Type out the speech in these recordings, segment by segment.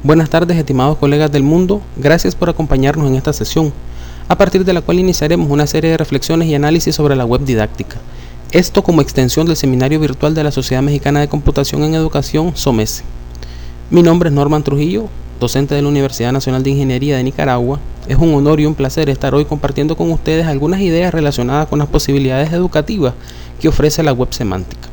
Buenas tardes, estimados colegas del mundo, gracias por acompañarnos en esta sesión, a partir de la cual iniciaremos una serie de reflexiones y análisis sobre la web didáctica. Esto como extensión del Seminario Virtual de la Sociedad Mexicana de Computación en Educación, SOMES. Mi nombre es Norman Trujillo, docente de la Universidad Nacional de Ingeniería de Nicaragua. Es un honor y un placer estar hoy compartiendo con ustedes algunas ideas relacionadas con las posibilidades educativas que ofrece la web semántica.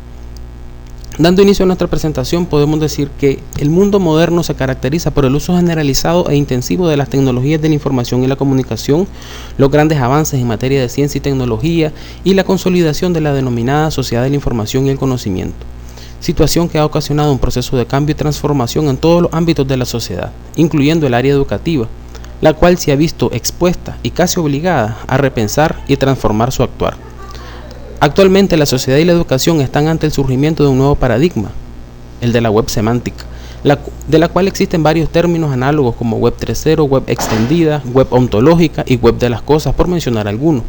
Dando inicio a nuestra presentación, podemos decir que el mundo moderno se caracteriza por el uso generalizado e intensivo de las tecnologías de la información y la comunicación, los grandes avances en materia de ciencia y tecnología y la consolidación de la denominada sociedad de la información y el conocimiento, situación que ha ocasionado un proceso de cambio y transformación en todos los ámbitos de la sociedad, incluyendo el área educativa, la cual se ha visto expuesta y casi obligada a repensar y transformar su actuar. Actualmente la sociedad y la educación están ante el surgimiento de un nuevo paradigma, el de la web semántica, de la cual existen varios términos análogos como web 3.0, web extendida, web ontológica y web de las cosas, por mencionar algunos.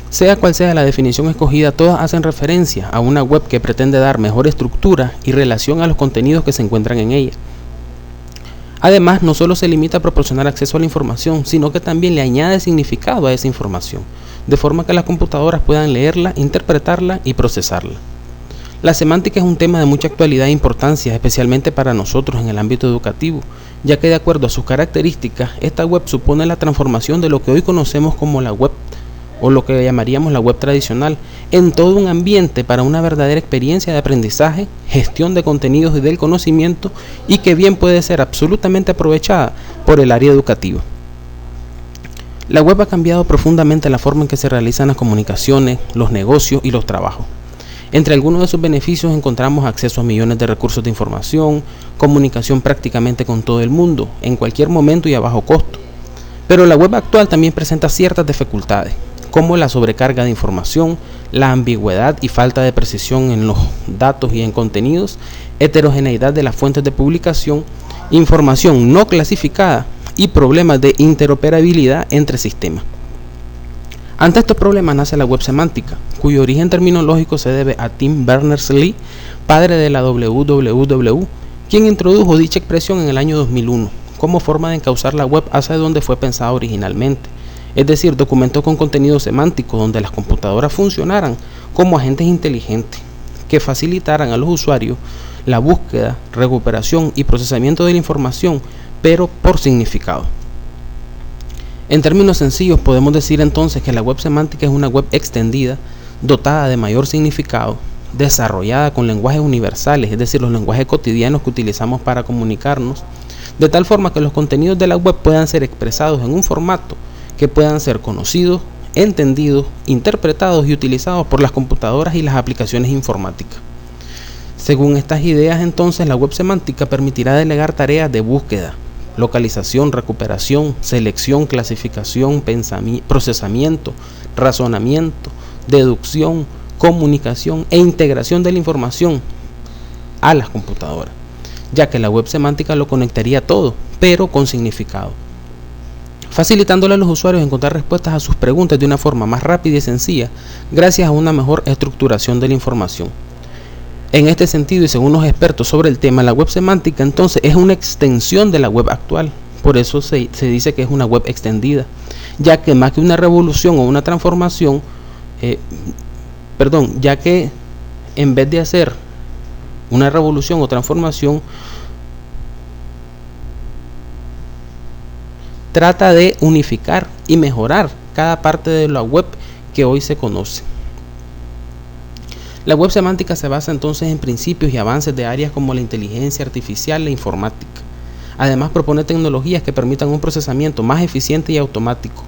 Sea cual sea la definición escogida, todas hacen referencia a una web que pretende dar mejor estructura y relación a los contenidos que se encuentran en ella. Además, no solo se limita a proporcionar acceso a la información, sino que también le añade significado a esa información, de forma que las computadoras puedan leerla, interpretarla y procesarla. La semántica es un tema de mucha actualidad e importancia, especialmente para nosotros en el ámbito educativo, ya que de acuerdo a sus características, esta web supone la transformación de lo que hoy conocemos como la web, o lo que llamaríamos la web tradicional, en todo un ambiente para una verdadera experiencia de aprendizaje, gestión de contenidos y del conocimiento, y que bien puede ser absolutamente aprovechada por el área educativa. La web ha cambiado profundamente la forma en que se realizan las comunicaciones, los negocios y los trabajos. Entre algunos de sus beneficios encontramos acceso a millones de recursos de información, comunicación prácticamente con todo el mundo, en cualquier momento y a bajo costo. Pero la web actual también presenta ciertas dificultades, como la sobrecarga de información, la ambigüedad y falta de precisión en los datos y en contenidos, heterogeneidad de las fuentes de publicación, información no clasificada y problemas de interoperabilidad entre sistemas. Ante estos problemas nace la web semántica, cuyo origen terminológico se debe a Tim Berners-Lee, padre de la WWW, quien introdujo dicha expresión en el año 2001 como forma de encauzar la web hacia donde fue pensada originalmente, es decir, documentos con contenido semántico donde las computadoras funcionaran como agentes inteligentes que facilitaran a los usuarios la búsqueda, recuperación y procesamiento de la información, pero por significado. En términos sencillos podemos decir entonces que la web semántica es una web extendida, dotada de mayor significado, desarrollada con lenguajes universales, es decir, los lenguajes cotidianos que utilizamos para comunicarnos, de tal forma que los contenidos de la web puedan ser expresados en un formato que puedan ser conocidos, entendidos, interpretados y utilizados por las computadoras y las aplicaciones informáticas. Según estas ideas, entonces, la web semántica permitirá delegar tareas de búsqueda, localización, recuperación, selección, clasificación, procesamiento, razonamiento, deducción, comunicación e integración de la información a las computadoras, ya que la web semántica lo conectaría todo, pero con significado, facilitándole a los usuarios encontrar respuestas a sus preguntas de una forma más rápida y sencilla, gracias a una mejor estructuración de la información. En este sentido, y según los expertos sobre el tema, la web semántica entonces es una extensión de la web actual. Por eso se dice que es una web extendida, ya que más que una revolución o una transformación, ya que en vez de hacer una revolución o transformación, trata de unificar y mejorar cada parte de la web que hoy se conoce. La web semántica se basa entonces en principios y avances de áreas como la inteligencia artificial e la informática. Además, propone tecnologías que permitan un procesamiento más eficiente y automático.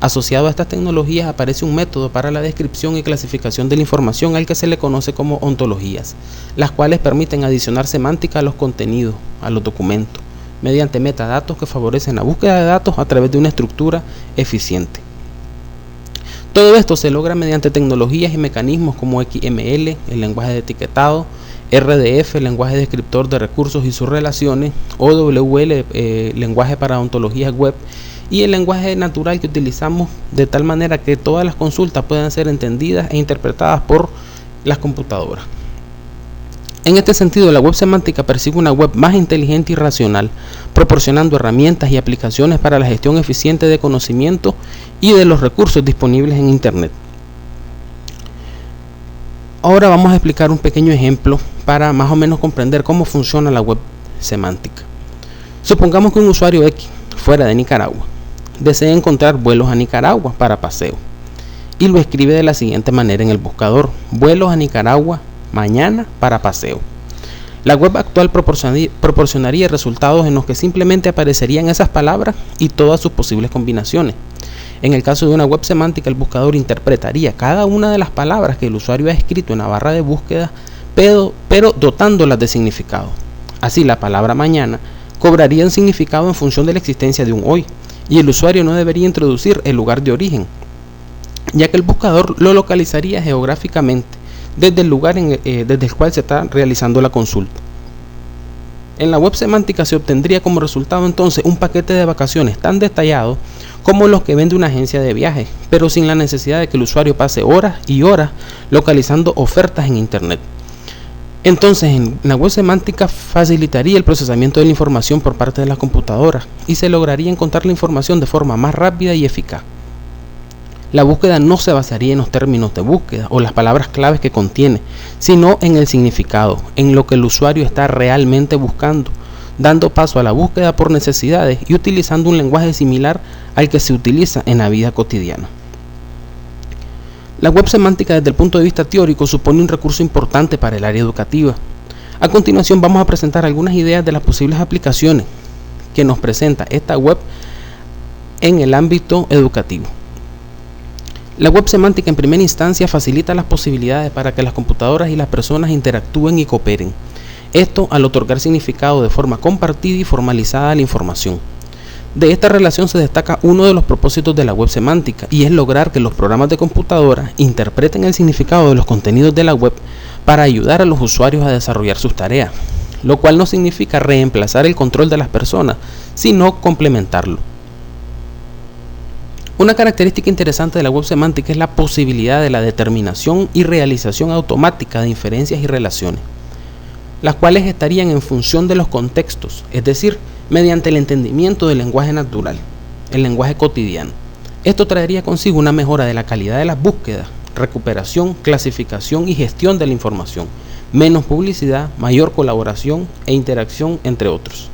Asociado a estas tecnologías aparece un método para la descripción y clasificación de la información al que se le conoce como ontologías, las cuales permiten adicionar semántica a los contenidos, a los documentos, mediante metadatos que favorecen la búsqueda de datos a través de una estructura eficiente. Todo esto se logra mediante tecnologías y mecanismos como XML, el lenguaje de etiquetado, RDF, el lenguaje descriptor de recursos y sus relaciones, OWL, lenguaje para ontologías web, y el lenguaje natural que utilizamos de tal manera que todas las consultas puedan ser entendidas e interpretadas por las computadoras. En este sentido, la web semántica persigue una web más inteligente y racional, proporcionando herramientas y aplicaciones para la gestión eficiente de conocimiento y de los recursos disponibles en Internet. Ahora vamos a explicar un pequeño ejemplo para más o menos comprender cómo funciona la web semántica. Supongamos que un usuario X, fuera de Nicaragua, desea encontrar vuelos a Nicaragua para paseo y lo escribe de la siguiente manera en el buscador: vuelos a Nicaragua mañana para paseo. La web actual proporcionaría resultados en los que simplemente aparecerían esas palabras y todas sus posibles combinaciones. En el caso de una web semántica, el buscador interpretaría cada una de las palabras que el usuario ha escrito en la barra de búsqueda, pero dotándolas de significado. Así, la palabra mañana cobraría un significado en función de la existencia de un hoy, y el usuario no debería introducir el lugar de origen, ya que el buscador lo localizaría geográficamente desde el lugar desde el cual se está realizando la consulta. En la web semántica se obtendría como resultado entonces un paquete de vacaciones tan detallado como los que vende una agencia de viajes, pero sin la necesidad de que el usuario pase horas y horas localizando ofertas en Internet. Entonces, en la web semántica facilitaría el procesamiento de la información por parte de la computadora y se lograría encontrar la información de forma más rápida y eficaz. La búsqueda no se basaría en los términos de búsqueda o las palabras claves que contiene, sino en el significado, en lo que el usuario está realmente buscando, dando paso a la búsqueda por necesidades y utilizando un lenguaje similar al que se utiliza en la vida cotidiana. La web semántica desde el punto de vista teórico supone un recurso importante para el área educativa. A continuación vamos a presentar algunas ideas de las posibles aplicaciones que nos presenta esta web en el ámbito educativo. La web semántica en primera instancia facilita las posibilidades para que las computadoras y las personas interactúen y cooperen. Esto al otorgar significado de forma compartida y formalizada a la información. De esta relación se destaca uno de los propósitos de la web semántica, y es lograr que los programas de computadora interpreten el significado de los contenidos de la web para ayudar a los usuarios a desarrollar sus tareas, lo cual no significa reemplazar el control de las personas, sino complementarlo. Una característica interesante de la web semántica es la posibilidad de la determinación y realización automática de inferencias y relaciones, las cuales estarían en función de los contextos, es decir, mediante el entendimiento del lenguaje natural, el lenguaje cotidiano. Esto traería consigo una mejora de la calidad de las búsquedas, recuperación, clasificación y gestión de la información, menos publicidad, mayor colaboración e interacción, entre otros.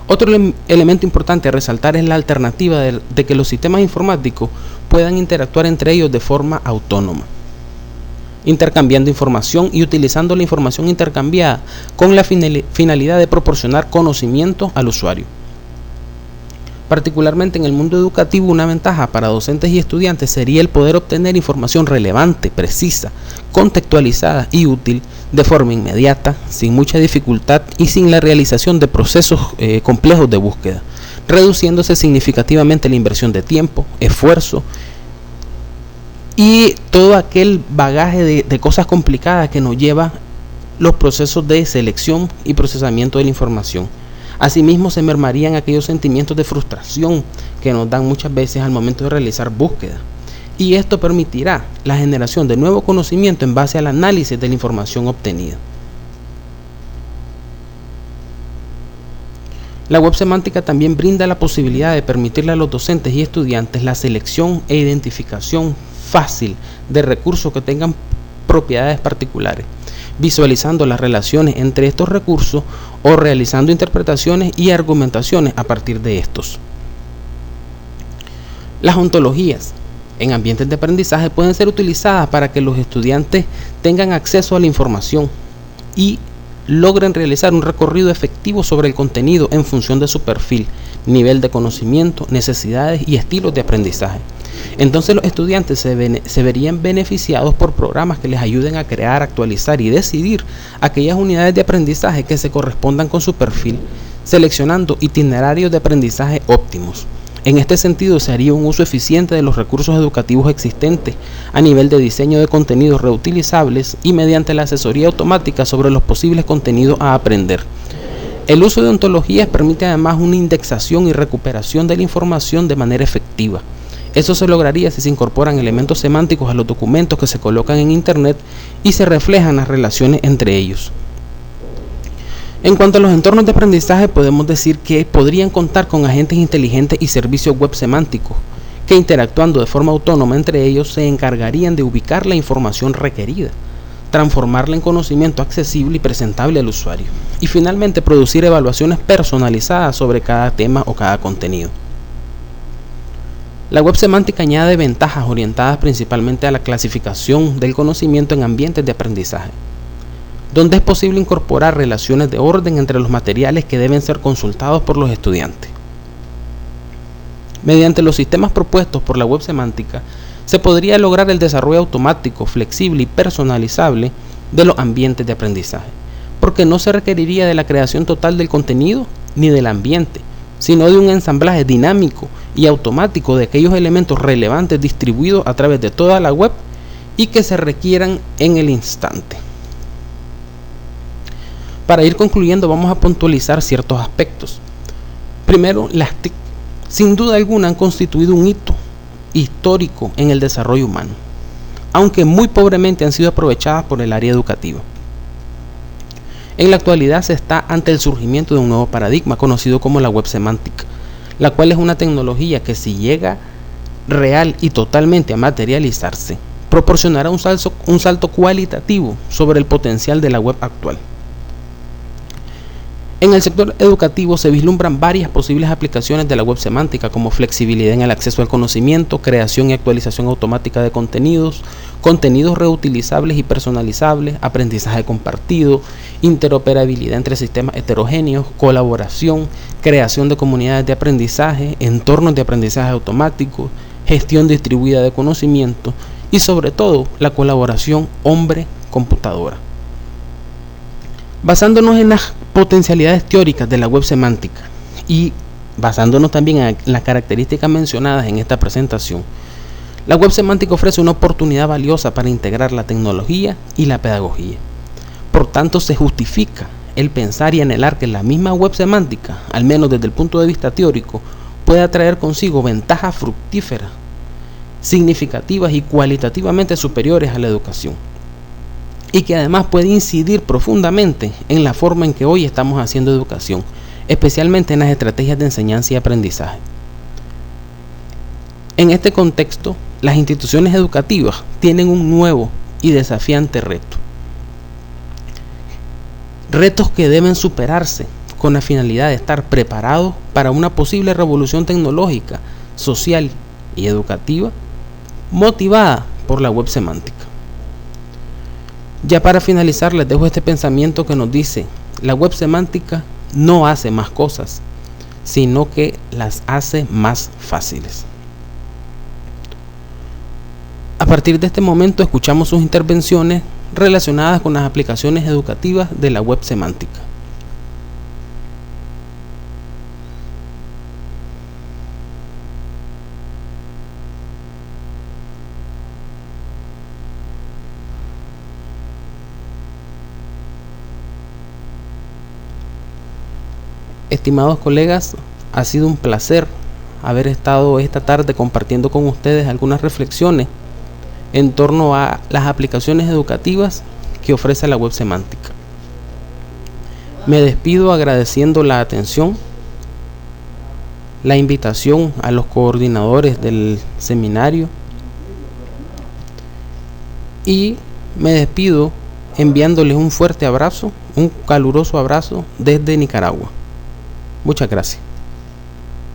Otro elemento importante a resaltar es la alternativa de que los sistemas informáticos puedan interactuar entre ellos de forma autónoma, intercambiando información y utilizando la información intercambiada con la finalidad de proporcionar conocimiento al usuario. Particularmente en el mundo educativo, una ventaja para docentes y estudiantes sería el poder obtener información relevante, precisa, contextualizada y útil de forma inmediata, sin mucha dificultad y sin la realización de procesos complejos de búsqueda, reduciéndose significativamente la inversión de tiempo, esfuerzo y todo aquel bagaje de cosas complicadas que nos lleva los procesos de selección y procesamiento de la información. Asimismo, se mermarían aquellos sentimientos de frustración que nos dan muchas veces al momento de realizar búsqueda, y esto permitirá la generación de nuevo conocimiento en base al análisis de la información obtenida. La web semántica también brinda la posibilidad de permitirle a los docentes y estudiantes la selección e identificación fácil de recursos que tengan propiedades particulares, visualizando las relaciones entre estos recursos o realizando interpretaciones y argumentaciones a partir de estos. Las ontologías en ambientes de aprendizaje pueden ser utilizadas para que los estudiantes tengan acceso a la información y logren realizar un recorrido efectivo sobre el contenido en función de su perfil, nivel de conocimiento, necesidades y estilos de aprendizaje. Entonces los estudiantes se verían beneficiados por programas que les ayuden a crear, actualizar y decidir aquellas unidades de aprendizaje que se correspondan con su perfil, seleccionando itinerarios de aprendizaje óptimos. En este sentido, se haría un uso eficiente de los recursos educativos existentes a nivel de diseño de contenidos reutilizables y mediante la asesoría automática sobre los posibles contenidos a aprender. El uso de ontologías permite además una indexación y recuperación de la información de manera efectiva. Eso se lograría si se incorporan elementos semánticos a los documentos que se colocan en Internet y se reflejan las relaciones entre ellos. En cuanto a los entornos de aprendizaje, podemos decir que podrían contar con agentes inteligentes y servicios web semánticos, que interactuando de forma autónoma entre ellos se encargarían de ubicar la información requerida, transformarla en conocimiento accesible y presentable al usuario, y finalmente producir evaluaciones personalizadas sobre cada tema o cada contenido. La web semántica añade ventajas orientadas principalmente a la clasificación del conocimiento en ambientes de aprendizaje, donde es posible incorporar relaciones de orden entre los materiales que deben ser consultados por los estudiantes. Mediante los sistemas propuestos por la web semántica, se podría lograr el desarrollo automático, flexible y personalizable de los ambientes de aprendizaje, porque no se requeriría de la creación total del contenido ni del ambiente, sino de un ensamblaje dinámico y automático de aquellos elementos relevantes distribuidos a través de toda la web y que se requieran en el instante. Para ir concluyendo, vamos a puntualizar ciertos aspectos. Primero, las TIC, sin duda alguna, han constituido un hito histórico en el desarrollo humano, aunque muy pobremente han sido aprovechadas por el área educativa. En la actualidad se está ante el surgimiento de un nuevo paradigma conocido como la web semántica, la cual es una tecnología que, si llega real y totalmente a materializarse, proporcionará un salto cualitativo sobre el potencial de la web actual. En el sector educativo se vislumbran varias posibles aplicaciones de la web semántica, como flexibilidad en el acceso al conocimiento, creación y actualización automática de contenidos reutilizables y personalizables, aprendizaje compartido, interoperabilidad entre sistemas heterogéneos, colaboración, creación de comunidades de aprendizaje, entornos de aprendizaje automático, gestión distribuida de conocimiento y, sobre todo, la colaboración hombre-computadora. Basándonos en las potencialidades teóricas de la web semántica y basándonos también en las características mencionadas en esta presentación, la web semántica ofrece una oportunidad valiosa para integrar la tecnología y la pedagogía. Por tanto, se justifica el pensar y anhelar que la misma web semántica, al menos desde el punto de vista teórico, pueda traer consigo ventajas fructíferas, significativas y cualitativamente superiores a la educación, y que además puede incidir profundamente en la forma en que hoy estamos haciendo educación, especialmente en las estrategias de enseñanza y aprendizaje. En este contexto, las instituciones educativas tienen un nuevo y desafiante reto. Retos que deben superarse con la finalidad de estar preparados para una posible revolución tecnológica, social y educativa motivada por la web semántica. Ya para finalizar, les dejo este pensamiento que nos dice: la web semántica no hace más cosas, sino que las hace más fáciles. A partir de este momento escuchamos sus intervenciones relacionadas con las aplicaciones educativas de la web semántica. Estimados colegas, ha sido un placer haber estado esta tarde compartiendo con ustedes algunas reflexiones en torno a las aplicaciones educativas que ofrece la web semántica. Me despido agradeciendo la atención, la invitación a los coordinadores del seminario y me despido enviándoles un fuerte abrazo, un caluroso abrazo desde Nicaragua. Muchas gracias.